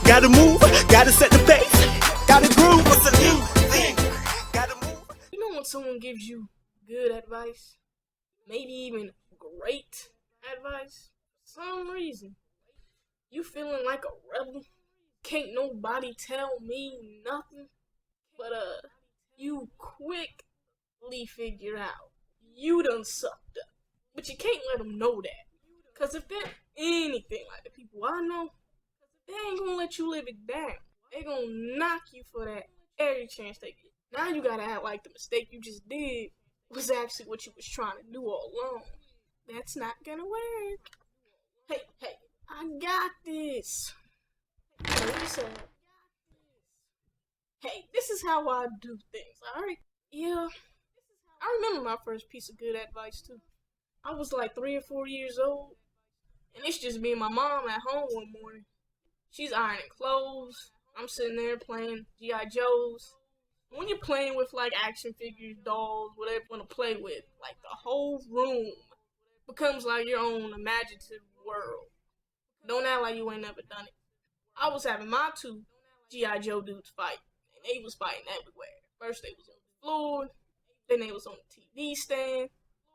Gotta move, gotta set the pace, gotta groove. What's a new thing? Gotta move. You know when someone gives you good advice, maybe even great advice, for some reason, you feeling like a rebel? Can't nobody tell me nothing? But you quickly figure out you done sucked up. But you can't let them know that. Cause if they're anything like the people I know, they ain't gonna let you live it down. They gonna knock you for that every chance they get. Now you gotta act like the mistake you just did was actually what you was trying to do all along. That's not gonna work. Hey, I got this. What you said? Hey, this is how I do things, alright? Yeah, I remember my first piece of good advice too. I was like 3 or 4 years old, and it's just me and my mom at home one morning. She's ironing clothes. I'm sitting there playing G.I. Joes. When you're playing with like action figures, dolls, whatever you want to play with, like the whole room becomes like your own imaginative world. Don't act like you ain't never done it. I was having my 2 G.I. Joe dudes fight, and they was fighting everywhere. First they was on the floor, then they was on the TV stand,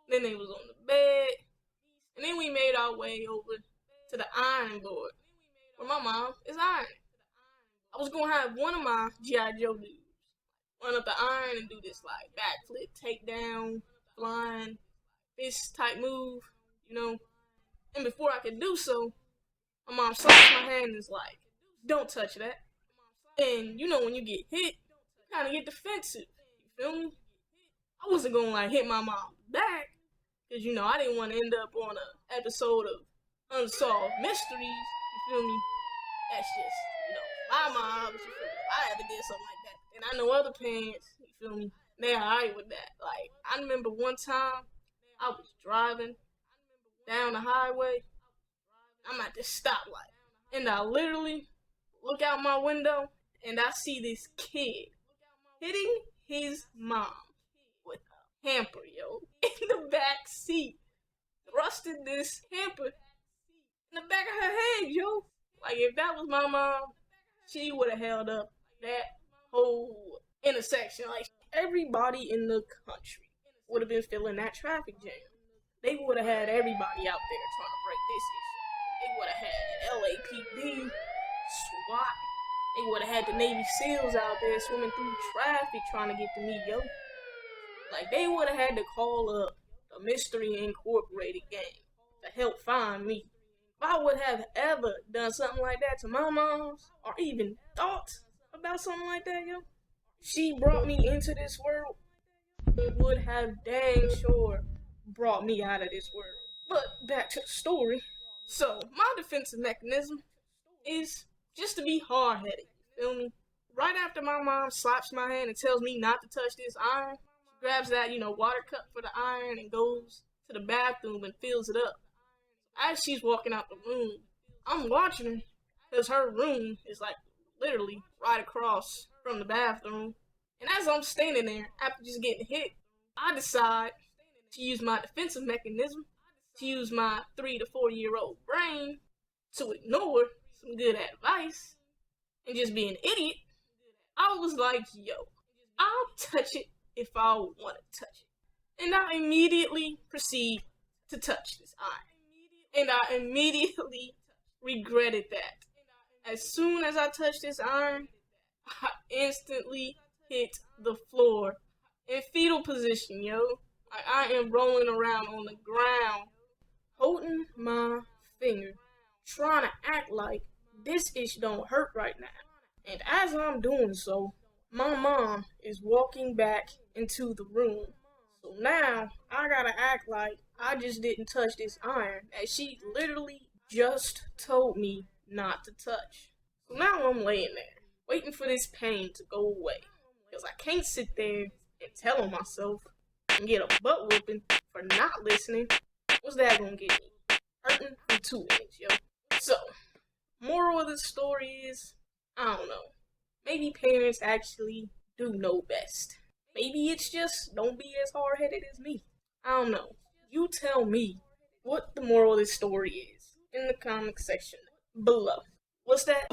then they was on the bed, and then we made our way over to the ironing board, where my mom is ironing. I was gonna have one of my G.I. Joe dudes run up the iron and do this like backflip, takedown, flying, fist type move, you know. And before I could do so, my mom slaps my hand and is like, "Don't touch that." And you know when you get hit, you kind of get defensive. You feel me? I wasn't gonna like hit my mom back, cause you know I didn't want to end up on an episode of Unsolved Mysteries. You feel me? That's just, you know, my mom. You feel me? If I ever did something like that, and I know other parents. You feel me? They alright with that. Like I remember one time I was driving down the highway. I'm at this stoplight, and I literally look out my window and I see this kid hitting his mom with a hamper, yo, in the back seat, thrusting this hamper in the back of her head, yo. Like if that was my mom, she would have held up that whole intersection. Like everybody in the country would have been feeling that traffic jam. They would have had everybody out there trying to break this issue. They would have had LAPD, SWAT. They would have had the Navy SEALs out there swimming through traffic trying to get to me, yo. Like, they would have had to call up the Mystery Incorporated gang to help find me. If I would have ever done something like that to my moms, or even thought about something like that, yo, she brought me into this world, it would have dang sure brought me out of this world. But back to the story. So, my defensive mechanism is just to be hard-headed, you feel me? Right after my mom slaps my hand and tells me not to touch this iron, she grabs that, water cup for the iron and goes to the bathroom and fills it up. As she's walking out the room, I'm watching her, because her room is like literally right across from the bathroom. And as I'm standing there, after just getting hit, I decide to use my defensive mechanism, to use my 3 to 4 year old brain to ignore some good advice and just be an idiot. I was like, yo, I'll touch it if I want to touch it. And I immediately proceed to touch this iron. And I immediately regretted that. As soon as I touched this iron, I instantly hit the floor in fetal position, yo. I am rolling around on the ground, holding my finger, trying to act like this issue don't hurt right now. And as I'm doing so, my mom is walking back into the room. So now, I gotta act like I just didn't touch this iron that she literally just told me not to touch. So now I'm laying there, waiting for this pain to go away. Because I can't sit there and tell on myself and get a butt whooping for not listening. What's that gonna get me? Hurting from 2 ends, yo. So, moral of the story is, I don't know. Maybe parents actually do know best. Maybe it's just don't be as hard-headed as me. I don't know. You tell me what the moral of this story is in the comment section below. What's that?